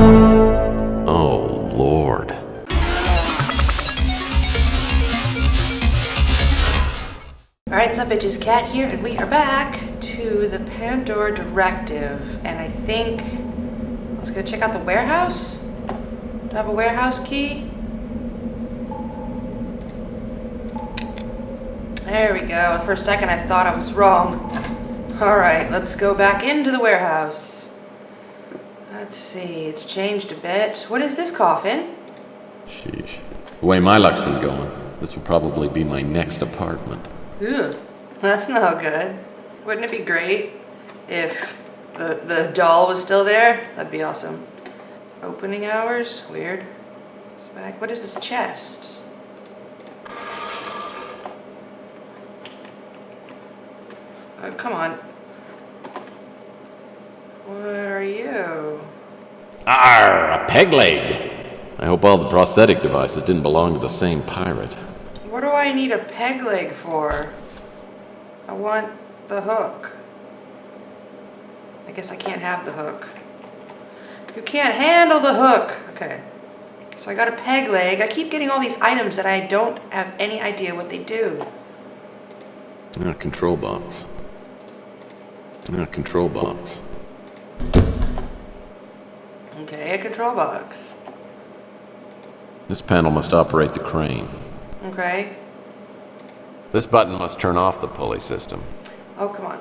Oh, Lord. Alright, what's up bitches, Cat here, and we are back to the Pandora Directive, and I think I was gonna check out the warehouse. Do I have a warehouse key? There we go. For a second I thought I was wrong. Alright, let's go back into the warehouse. Let's see, it's changed a bit. What is this coffin? Sheesh. The way my luck's been going, this will probably be my next apartment. Ugh, that's no good. Wouldn't it be great if the doll was still there? That'd be awesome. Opening hours? Weird. It's back. What is this chest? Oh, come on. What are you? Arr, a peg leg! I hope all the prosthetic devices didn't belong to the same pirate. What do I need a peg leg for? I want the hook. I guess I can't have the hook. You can't handle the hook! Okay. So I got a peg leg. I keep getting all these items that I don't have any idea what they do. Control box. Control box. Okay, a control box. This panel must operate the crane. Okay. This button must turn off the pulley system. Oh, come on.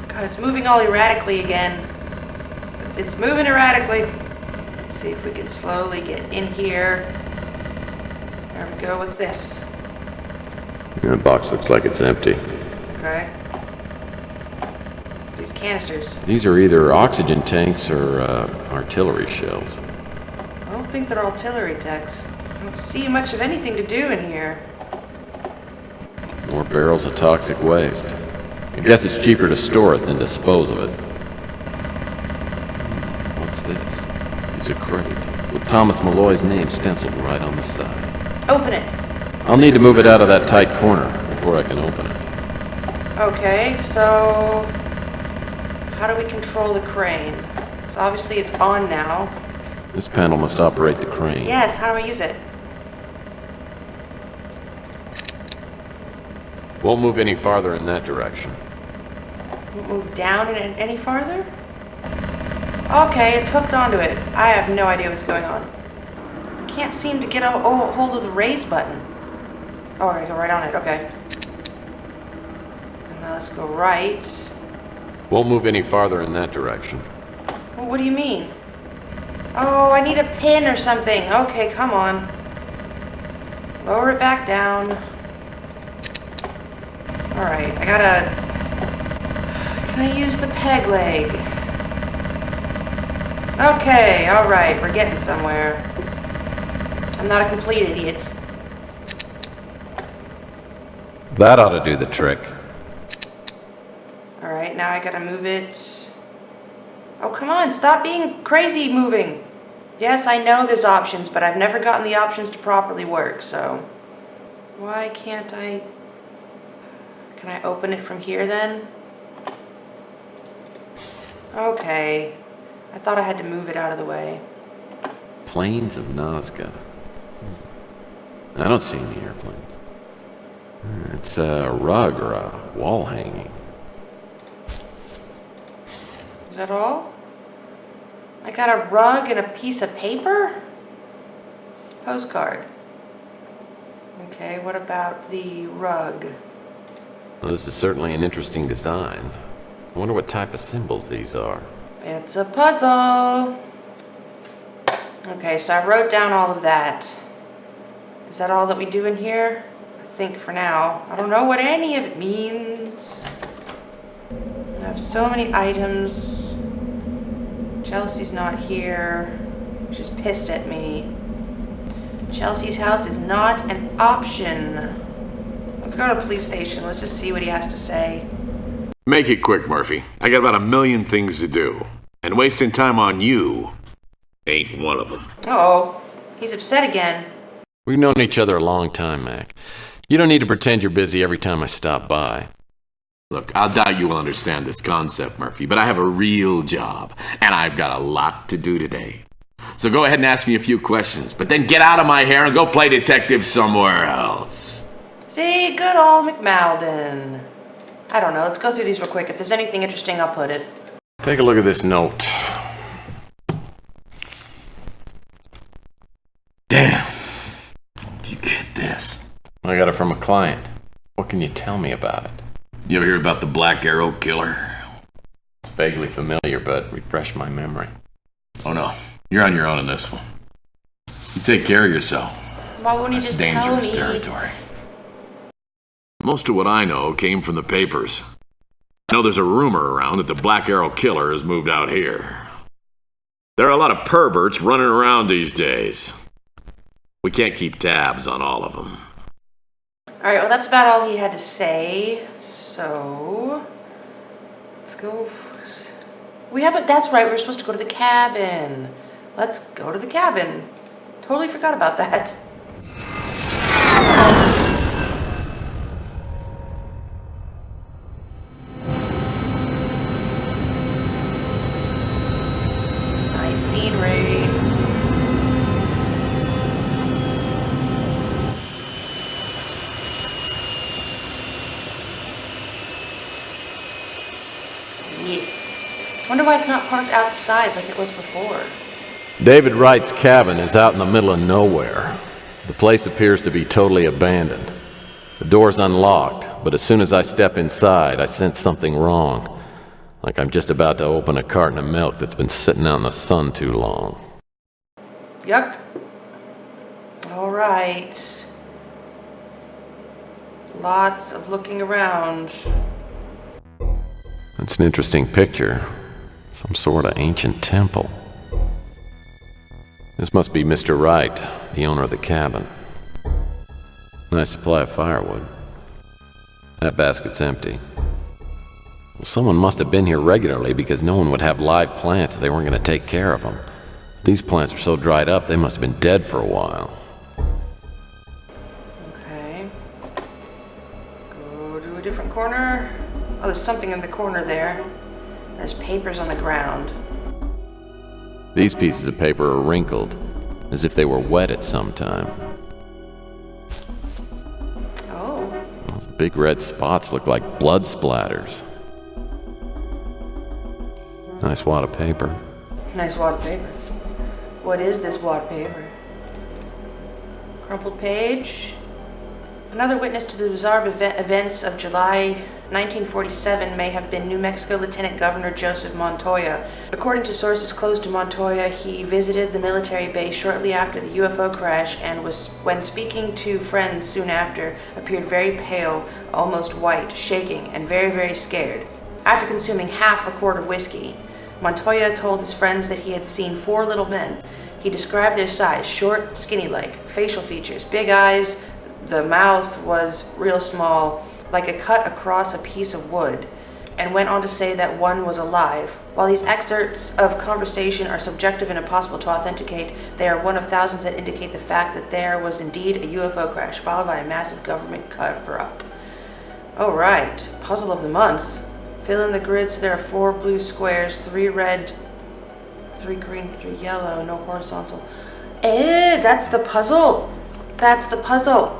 God, it's moving all erratically again. It's moving erratically. Let's see if we can slowly get in here. There we go. What's this? That box looks like it's empty. Okay. These canisters. These are either oxygen tanks or artillery shells. I don't think they're artillery tanks. I don't see much of anything to do in here. More barrels of toxic waste. I guess it's cheaper to store it than dispose of it. What's this? It's a crate with Thomas Malloy's name stenciled right on the side. Open it. I'll need to move it out of that tight corner before I can open it. Okay, so how do we control the crane? So obviously it's on now. This panel must operate the crane. Yes, how do I use it? Won't move any farther in that direction. Won't move down any farther? Okay, it's hooked onto it. I have no idea what's going on. Can't seem to get a hold of the raise button. Oh, I go right on it, okay. And now let's go right. Won't move any farther in that direction. Well, what do you mean? Oh, I need a pin or something. Okay, come on. Lower it back down. Alright, I gotta... Can I use the peg leg? Okay, alright, we're getting somewhere. I'm not a complete idiot. That ought to do the trick. Alright, now I gotta move it. Oh, come on, stop being crazy moving. Yes, I know there's options, but I've never gotten the options to properly work, so... Why can't I... Can I open it from here then? Okay. I thought I had to move it out of the way. Plains of Nazca. I don't see any airplanes. It's a rug or a wall hanging. Is that all? I got a rug and a piece of paper? Postcard. Okay, what about the rug? Well, this is certainly an interesting design. I wonder what type of symbols these are. It's a puzzle. Okay, so I wrote down all of that. Is that all that we do in here? I think for now. I don't know what any of it means. I have so many items. Chelsea's not here. She's pissed at me. Chelsea's house is not an option. Let's go to the police station. Let's just see what he has to say. Make it quick, Murphy. I got about a million things to do. And wasting time on you ain't one of them. Uh-oh. He's upset again. We've known each other a long time, Mac. You don't need to pretend you're busy every time I stop by. Look, I doubt you will understand this concept, Murphy, but I have a real job, and I've got a lot to do today. So go ahead and ask me a few questions, but then get out of my hair and go play detective somewhere else. See, good old McMalden. I don't know, let's go through these real quick. If there's anything interesting, I'll put it. Take a look at this note. Damn. Did you get this? I got it from a client. What can you tell me about it? You ever hear about the Black Arrow killer? It's vaguely familiar, but refresh my memory. Oh no, you're on your own in this one. You take care of yourself. Why won't you just tell Dangerous me? territory. Most of what I know came from the papers. I know there's a rumor around that the Black Arrow killer has moved out here. There are a lot of perverts running around these days. We can't keep tabs on all of them. Alright, well that's about all he had to say. So, let's go. That's right, we were supposed to go to the cabin. Let's go to the cabin. Totally forgot about that. Nice scenery. Yes. Wonder why it's not parked outside like it was before. David Wright's cabin is out in the middle of nowhere. The place appears to be totally abandoned. The door's unlocked, but as soon as I step inside, I sense something wrong. Like I'm just about to open a carton of milk that's been sitting out in the sun too long. Yuck. Alright. Lots of looking around. That's an interesting picture. Some sort of ancient temple. This must be Mr. Wright, the owner of the cabin. Nice supply of firewood. That basket's empty. Well, someone must have been here regularly because no one would have live plants if they weren't going to take care of them. These plants are so dried up they must have been dead for a while. Okay. Go to a different corner. Oh, there's something in the corner there. There's papers on the ground. These pieces of paper are wrinkled, as if they were wet at some time. Oh. Those big red spots look like blood splatters. Nice wad of paper. Nice wad of paper. What is this wad of paper? Crumpled page. Another witness to the bizarre events of July 1947 may have been New Mexico Lieutenant Governor Joseph Montoya. According to sources close to Montoya, he visited the military base shortly after the UFO crash and when speaking to friends soon after, appeared very pale, almost white, shaking, and very, very scared. After consuming half a quart of whiskey, Montoya told his friends that he had seen 4 little men. He described their size, short, skinny-like, facial features, big eyes, the mouth was real small, like a cut across a piece of wood, and went on to say that one was alive. While these excerpts of conversation are subjective and impossible to authenticate, they are one of thousands that indicate the fact that there was indeed a UFO crash, followed by a massive government cover-up. All right, puzzle of the month. Fill in the grid so there are 4 blue squares, 3 red, 3 green, 3 yellow, no horizontal. That's the puzzle. That's the puzzle.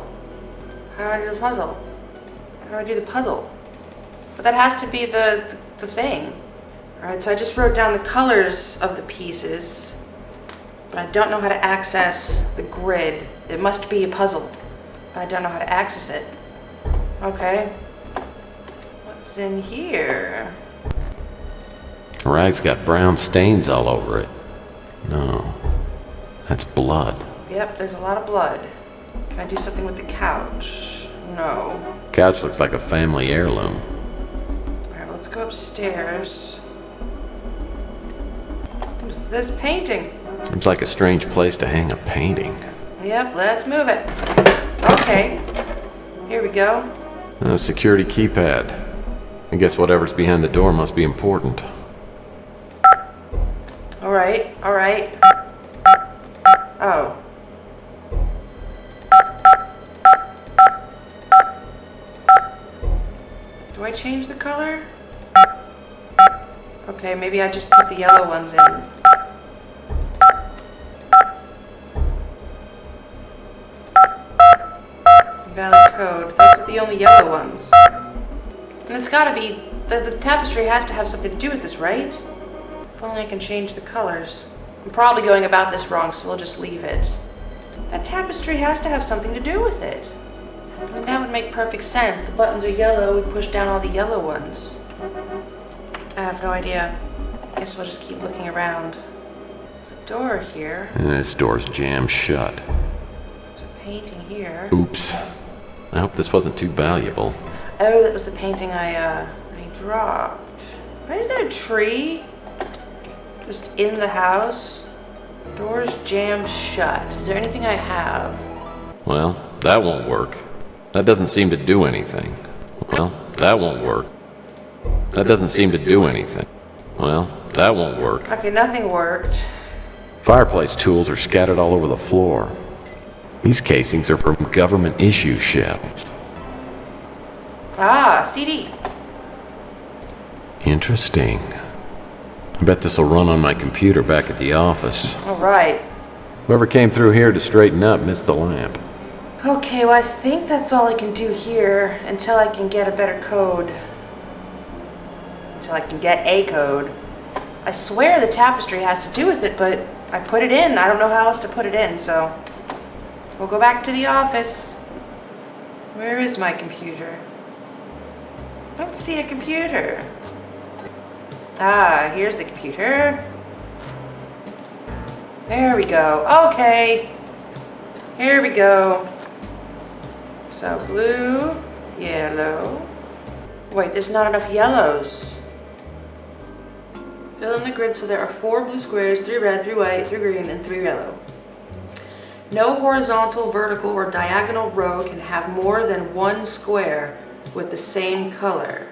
How do I do the puzzle? How do I do the puzzle? But that has to be the thing. Alright, so I just wrote down the colors of the pieces, but I don't know how to access the grid. It must be a puzzle, but I don't know how to access it. Okay. What's in here? The rag's got brown stains all over it. No, that's blood. Yep, there's a lot of blood. Can I do something with the couch? No. Couch looks like a family heirloom. Alright, let's go upstairs. What is this painting? Seems like a strange place to hang a painting. Yep, let's move it. Okay. Here we go. A security keypad. I guess whatever's behind the door must be important. Alright, alright. Oh. Do I change the color? Okay, maybe I just put the yellow ones in. Valid code. Those are the only yellow ones. And it's gotta be... The tapestry has to have something to do with this, right? If only I can change the colors. I'm probably going about this wrong, so we'll just leave it. That tapestry has to have something to do with it. And that would make perfect sense. The buttons are yellow, we push down all the yellow ones. I have no idea. Guess we'll just keep looking around. There's a door here. And this door's jammed shut. There's a painting here. Oops. I hope this wasn't too valuable. Oh, that was the painting I dropped. Why is there a tree? Just in the house? Doors jammed shut. Is there anything I have? Well, that won't work. That doesn't seem to do anything. Well, that won't work. That doesn't seem to do anything. Well, that won't work. Okay, nothing worked. Fireplace tools are scattered all over the floor. These casings are from government issue shelves. Ah, CD. Interesting. I bet this will run on my computer back at the office. All right. Whoever came through here to straighten up missed the lamp. Okay, well I think that's all I can do here until I can get a better code. Until I can get a code. I swear the tapestry has to do with it, but I put it in. I don't know how else to put it in, so we'll go back to the office. Where is my computer? I don't see a computer. Ah, here's the computer. There we go. Okay. Here we go. So blue, yellow. Wait, there's not enough yellows. Fill in the grid so there are 4 blue squares, 3 red, 3 white, 3 green, and 3 yellow. No horizontal, vertical, or diagonal row can have more than 1 square with the same color.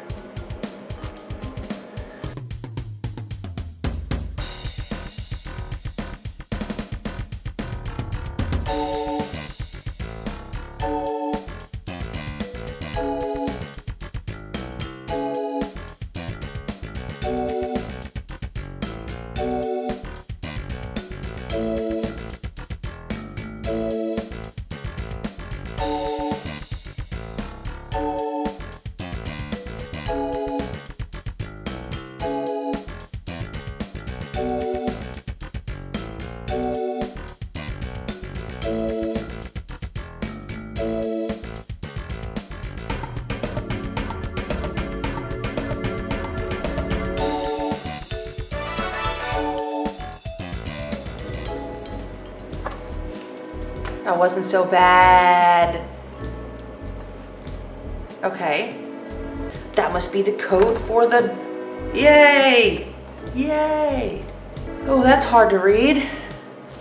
That wasn't so bad. Okay. That must be the code for the... Yay! Yay! Oh, that's hard to read.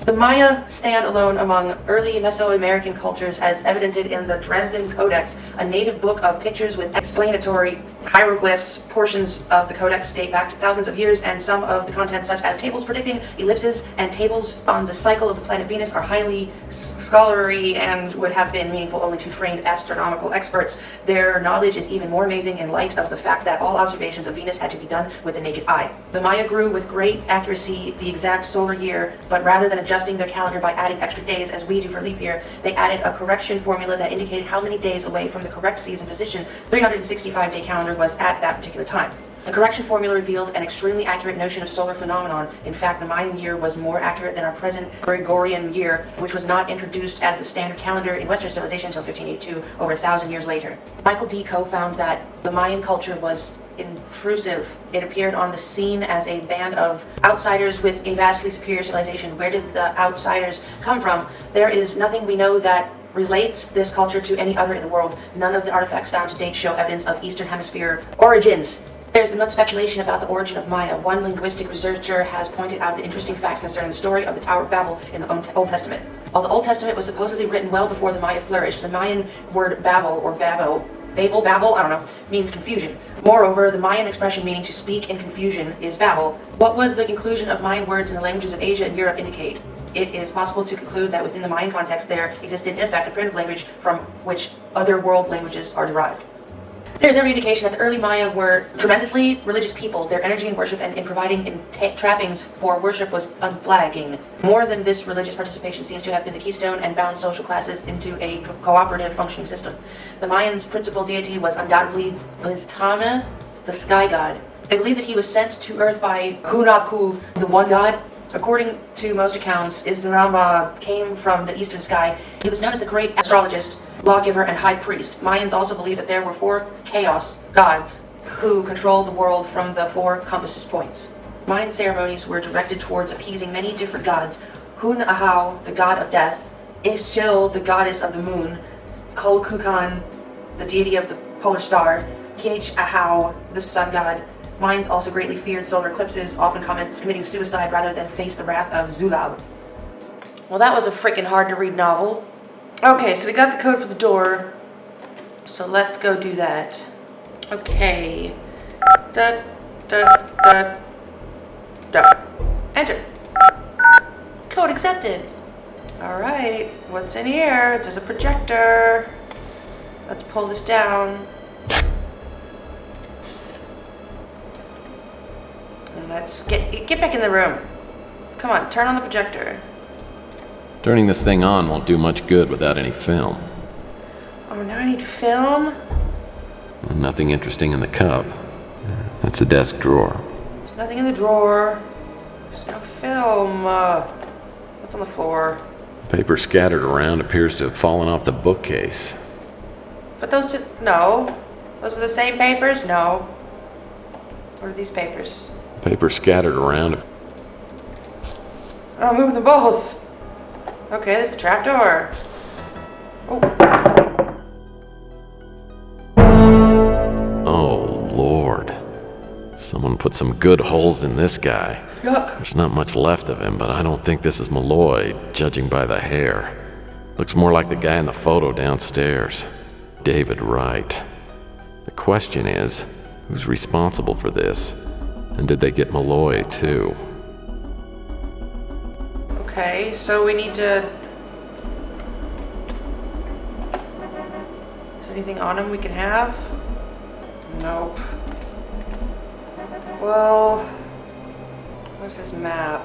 The Maya stand alone among early Mesoamerican cultures as evidented in the Dresden Codex, a native book of pictures with explanatory hieroglyphs. Portions of the codex date back to thousands of years, and some of the contents, such as tables predicting ellipses and tables on the cycle of the planet Venus, are highly scholarly and would have been meaningful only to trained astronomical experts. Their knowledge is even more amazing in light of the fact that all observations of Venus had to be done with the naked eye. The Maya grew with great accuracy the exact solar year, but rather than adjusting their calendar by adding extra days as we do for leap year, they added a correction formula that indicated how many days away from the correct season position 365-day calendar was at that particular time. The correction formula revealed an extremely accurate notion of solar phenomenon. In fact, the Mayan year was more accurate than our present Gregorian year, which was not introduced as the standard calendar in Western civilization until 1582, over 1,000 years later. Michael D. Coe found that the Mayan culture was intrusive. It appeared on the scene as a band of outsiders with a vastly superior civilization. Where did the outsiders come from? There is nothing we know that relates this culture to any other in the world. None of the artifacts found to date show evidence of Eastern Hemisphere origins. There's been much speculation about the origin of Maya. One linguistic researcher has pointed out the interesting fact concerning the story of the Tower of Babel in the Old Testament. While the Old Testament was supposedly written well before the Maya flourished, the Mayan word Babel, or Babel, I don't know, means confusion. Moreover, the Mayan expression meaning to speak in confusion is Babel. What would the inclusion of Mayan words in the languages of Asia and Europe indicate? It is possible to conclude that within the Mayan context there existed in effect a primitive language from which other world languages are derived. There's every indication that the early Maya were tremendously religious people. Their energy in worship and in providing trappings for worship was unflagging. More than this, religious participation seems to have been the keystone and bound social classes into a cooperative functioning system. The Mayans' principal deity was undoubtedly Listama, the sky god. They believe that he was sent to Earth by Hunabku, the one god. According to most accounts, Islam came from the eastern sky. He was known as the great astrologist, lawgiver, and high priest. Mayans also believe that there were 4 chaos gods who controlled the world from the 4 compasses points. Mayan ceremonies were directed towards appeasing many different gods. Hun-Ahau, the god of death, Ixchil, the goddess of the moon, Kulkukan, the deity of the polar star, Kinich-Ahau, the sun god. Mayans also greatly feared solar eclipses, often committing suicide rather than face the wrath of Zulab. Well, that was a freaking hard to read novel. Okay, so we got the code for the door. So let's go do that. Okay. Enter. Code accepted. Alright, what's in here? There's a projector. Let's pull this down. And let's get back in the room. Come on, turn on the projector. Turning this thing on won't do much good without any film. Oh, now I need film? Nothing interesting in the cub. That's a desk drawer. There's nothing in the drawer. There's no film. What's on the floor? Paper scattered around appears to have fallen off the bookcase. But those, no. Those are the same papers? No. What are these papers? Paper scattered around. Oh, I'm moving them both. Okay, there's a trapdoor. Oh. Oh, Lord. Someone put some good holes in this guy. Yuck. There's not much left of him, but I don't think this is Malloy, judging by the hair. Looks more like the guy in the photo downstairs. David Wright. The question is, who's responsible for this? And did they get Malloy, too? Okay, so we need to... Is there anything on him we can have? Nope. Well... What's this map?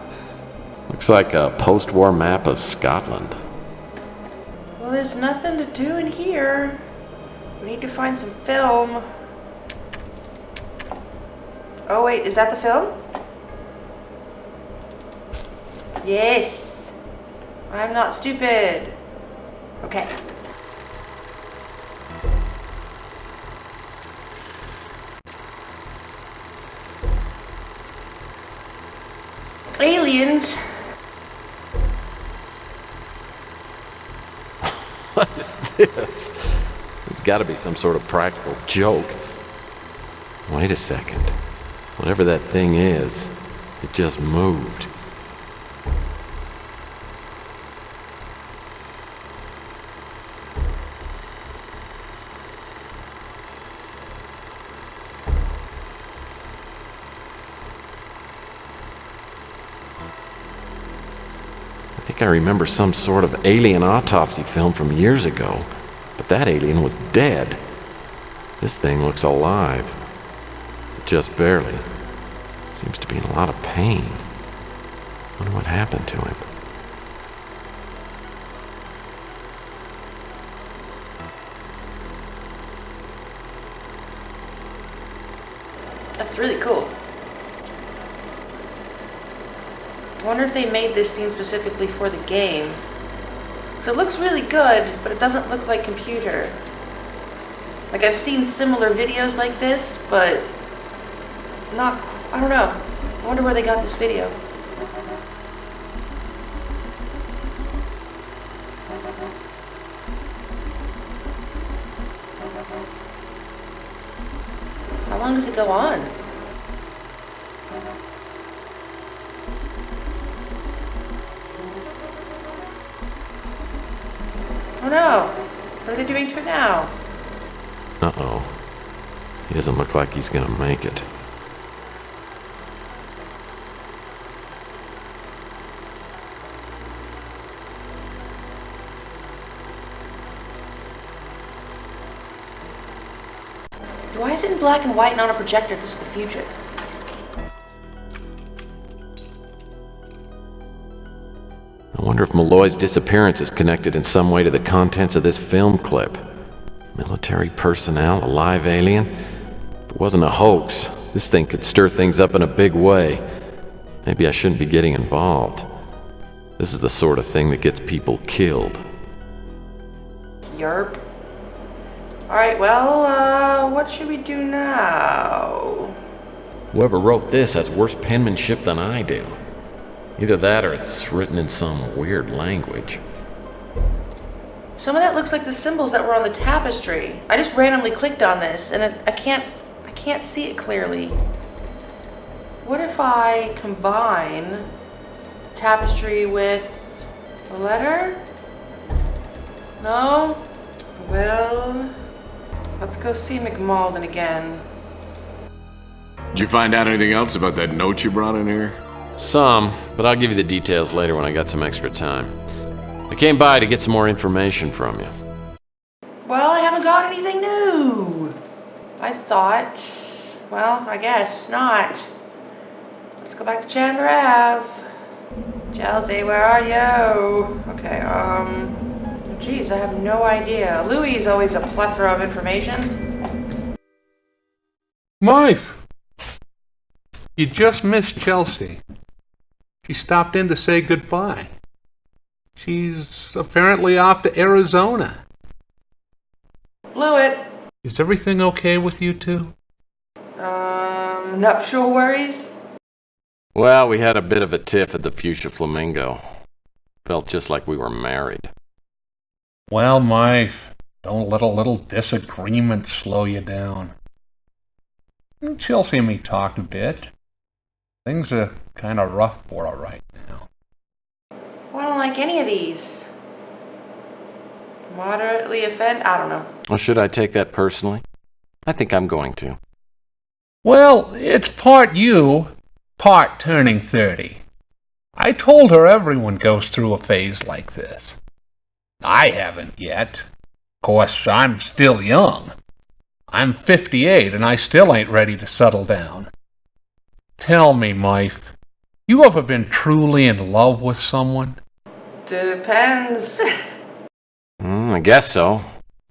Looks like a post-war map of Scotland. Well, there's nothing to do in here. We need to find some film. Oh wait, is that the film? Yes. I'm not stupid. Okay. Aliens. What is this? It's got to be some sort of practical joke. Wait a second. Whatever that thing is, it just moved. I think I remember some sort of alien autopsy film from years ago, but that alien was dead. This thing looks alive. Just barely. Seems to be in a lot of pain. Wonder what happened to him. That's really cool. I wonder if they made this scene specifically for the game. So it looks really good, but it doesn't look like computer. Like I've seen similar videos like this, but not, I don't know. I wonder where they got this video. How long does it go on? Oh no! What are they doing to it now? Uh-oh. He doesn't look like he's gonna make it. Why is it in black and white and on a projector? This is the future. I wonder if Malloy's disappearance is connected in some way to the contents of this film clip. Military personnel, a live alien? If it wasn't a hoax, this thing could stir things up in a big way. Maybe I shouldn't be getting involved. This is the sort of thing that gets people killed. Yerp. Alright, well, what should we do now? Whoever wrote this has worse penmanship than I do. Either that or it's written in some weird language. Some of that looks like the symbols that were on the tapestry. I just randomly clicked on this and I can't see it clearly. What if I combine tapestry with a letter? No? Well, let's go see McMalden again. Did you find out anything else about that note you brought in here? Some, but I'll give you the details later when I got some extra time. I came by to get some more information from you. Well, I haven't got anything new. I thought, well, I guess not. Let's go back to Chandler Ave. Chelsea, where are you? Okay, geez, I have no idea. Louis is always a plethora of information. Wife! You just missed Chelsea. She stopped in to say goodbye. She's apparently off to Arizona. Blew it. Is everything okay with you two? Nuptial worries? Well, we had a bit of a tiff at the Fuchsia Flamingo. Felt just like we were married. Well, wife, don't let a little disagreement slow you down. Chelsea and me talked a bit. Things are kind of rough for her right now. Well, I don't like any of these. Moderately offend? I don't know. Or should I take that personally? I think I'm going to. Well, it's part you, part turning 30. I told her everyone goes through a phase like this. I haven't yet. Of course, I'm still young. I'm 58 and I still ain't ready to settle down. Tell me, wife, you ever been truly in love with someone? Depends. I guess so.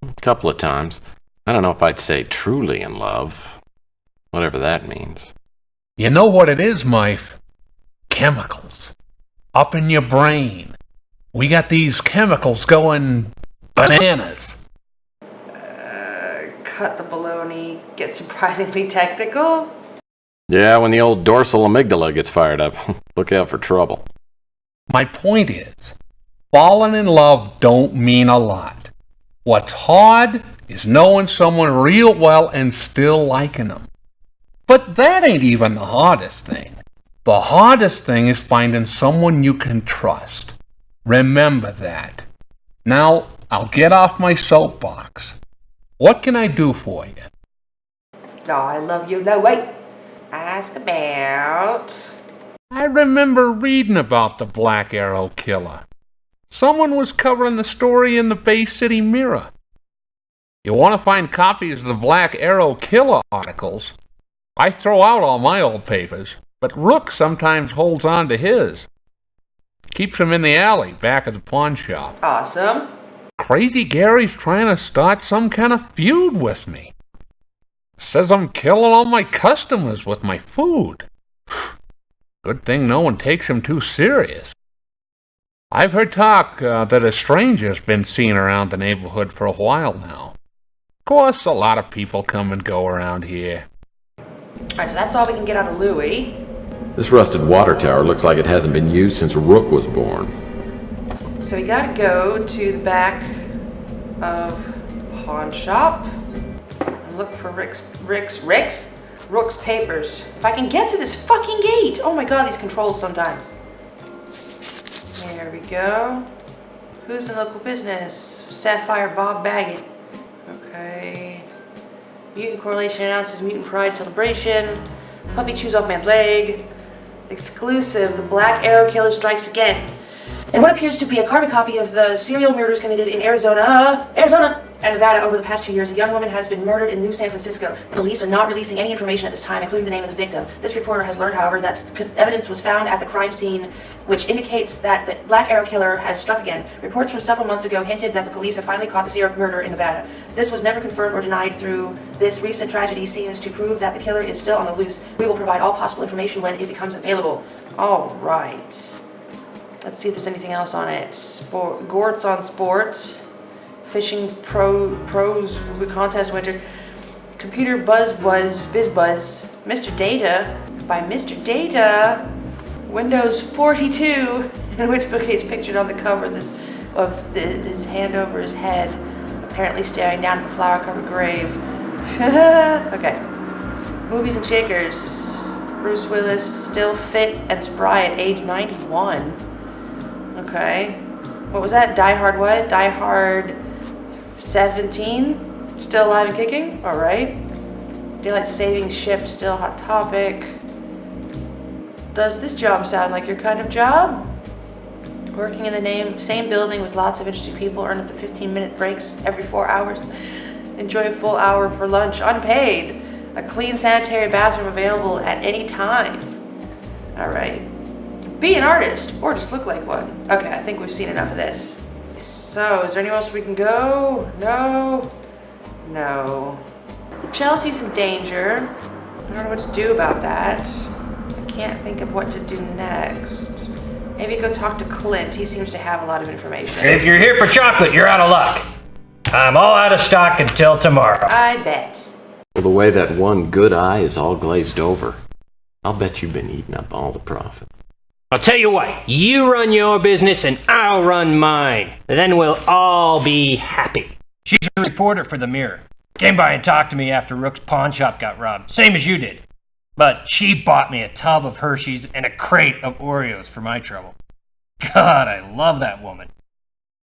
A couple of times. I don't know if I'd say truly in love. Whatever that means. You know what it is, wife? Chemicals. Up in your brain. We got these chemicals going bananas. Cut the baloney. Get surprisingly technical. Yeah, when the old dorsal amygdala gets fired up, look out for trouble. My point is, falling in love don't mean a lot. What's hard is knowing someone real well and still liking them. But that ain't even the hardest thing. The hardest thing is finding someone you can trust. Remember that. Now, I'll get off my soapbox. What can I do for you? Oh, I love you. No, wait. Ask about... I remember reading about the Black Arrow Killer. Someone was covering the story in the Bay City Mirror. You want to find copies of the Black Arrow Killer articles? I throw out all my old papers, but Rook sometimes holds on to his. Keeps them in the alley back of the pawn shop. Awesome. Crazy Gary's trying to start some kind of feud with me. Says I'm killing all my customers with my food. Good thing no one takes him too serious. I've heard talk that a stranger's been seen around the neighborhood for a while now. Of course, a lot of people come and go around here. Alright, so that's all we can get out of Louis. This rusted water tower looks like it hasn't been used since Rook was born. So we gotta go to the back of the pawn shop and look for Rook's papers. If I can get through this fucking gate! Oh my god, these controls sometimes. There we go. Who's in local business? Sapphire Bob Baggett. Okay. Mutant Correlation announces Mutant Pride Celebration. Puppy chews off man's leg. Exclusive, the Black Arrow Killer strikes again. And what appears to be a carbon copy of the serial murders committed in Arizona. Arizona! and Nevada over the past 2 years, a young woman has been murdered in New San Francisco. Police are not releasing any information at this time, including the name of the victim. This reporter has learned, however, that evidence was found at the crime scene, which indicates that the Black Arrow Killer has struck again. Reports from several months ago hinted that the police have finally caught the serial murderer in Nevada. This was never confirmed or denied through this recent tragedy seems to prove that the killer is still on the loose. We will provide all possible information when it becomes available. All right. Let's see if there's anything else on it. Gorts on sports. Fishing pros contest winter. Computer biz buzz. Mr. Data by Mr. Data. Windows 42, in which Bill Gates pictured on the cover his hand over his head, apparently staring down at the flower-covered grave. Okay. Movies and shakers. Bruce Willis still fit and spry at age 91. Okay. What was that? Die Hard what? Die Hard 17? Still alive and kicking? Alright. Daylight savings ship, still hot topic. Does this job sound like your kind of job? Working in the same building with lots of interesting people, earn up to 15-minute breaks every 4 hours. Enjoy a full hour for lunch, unpaid. A clean sanitary bathroom available at any time. Alright. Be an artist, or just look like one. Okay, I think we've seen enough of this. So, is there anywhere else we can go? No. No. Chelsea's in danger. I don't know what to do about that. I can't think of what to do next. Maybe go talk to Clint. He seems to have a lot of information. If you're here for chocolate, you're out of luck. I'm all out of stock until tomorrow. I bet. Well, the way that one good eye is all glazed over, I'll bet you've been eating up all the profit. I'll tell you what, you run your business and I'll run mine. Then we'll all be happy. She's a reporter for the Mirror. Came by and talked to me after Rook's pawn shop got robbed, same as you did. But she bought me a tub of Hershey's and a crate of Oreos for my trouble. God, I love that woman.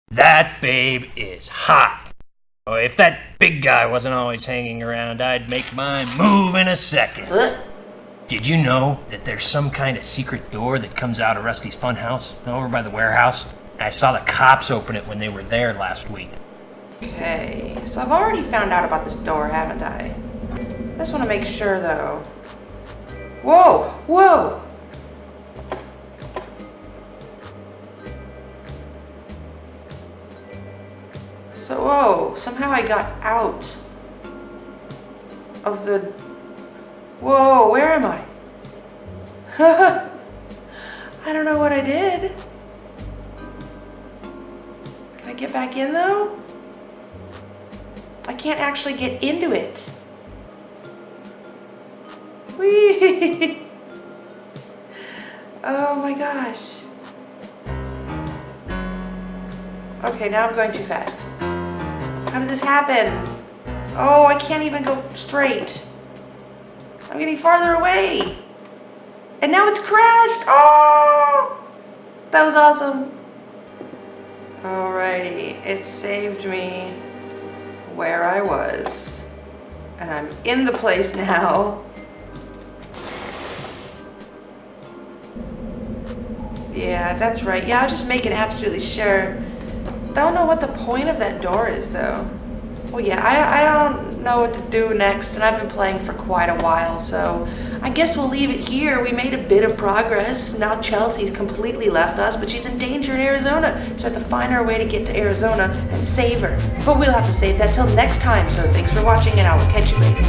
That babe is hot. Oh, if that big guy wasn't always hanging around, I'd make my move in a second. Did you know that there's some kind of secret door that comes out of Rusty's Funhouse over by the warehouse? I saw the cops open it when they were there last week. Okay, so I've already found out about this door, haven't I? I just want to make sure, though. Whoa! Whoa! So, whoa, somehow I got out of the... Whoa, where am I? I don't know what I did. Can I get back in, though? I can't actually get into it. Whee! Oh my gosh. Okay, now I'm going too fast. How did this happen? Oh, I can't even go straight. I'm getting farther away. And now it's crashed. Oh! That was awesome. Alrighty, it saved me where I was. And I'm in the place now. Yeah, that's right. Yeah, I was just making absolutely sure. Don't know what the point of that door is, though. Well, yeah, I don't know what to do next, and I've been playing for quite a while, so I guess we'll leave it here. We made a bit of progress. Now Chelsea's completely left us, but she's in danger in Arizona, so we have to find our way to get to Arizona and save her. But we'll have to save that till next time, so thanks for watching, and I will catch you later.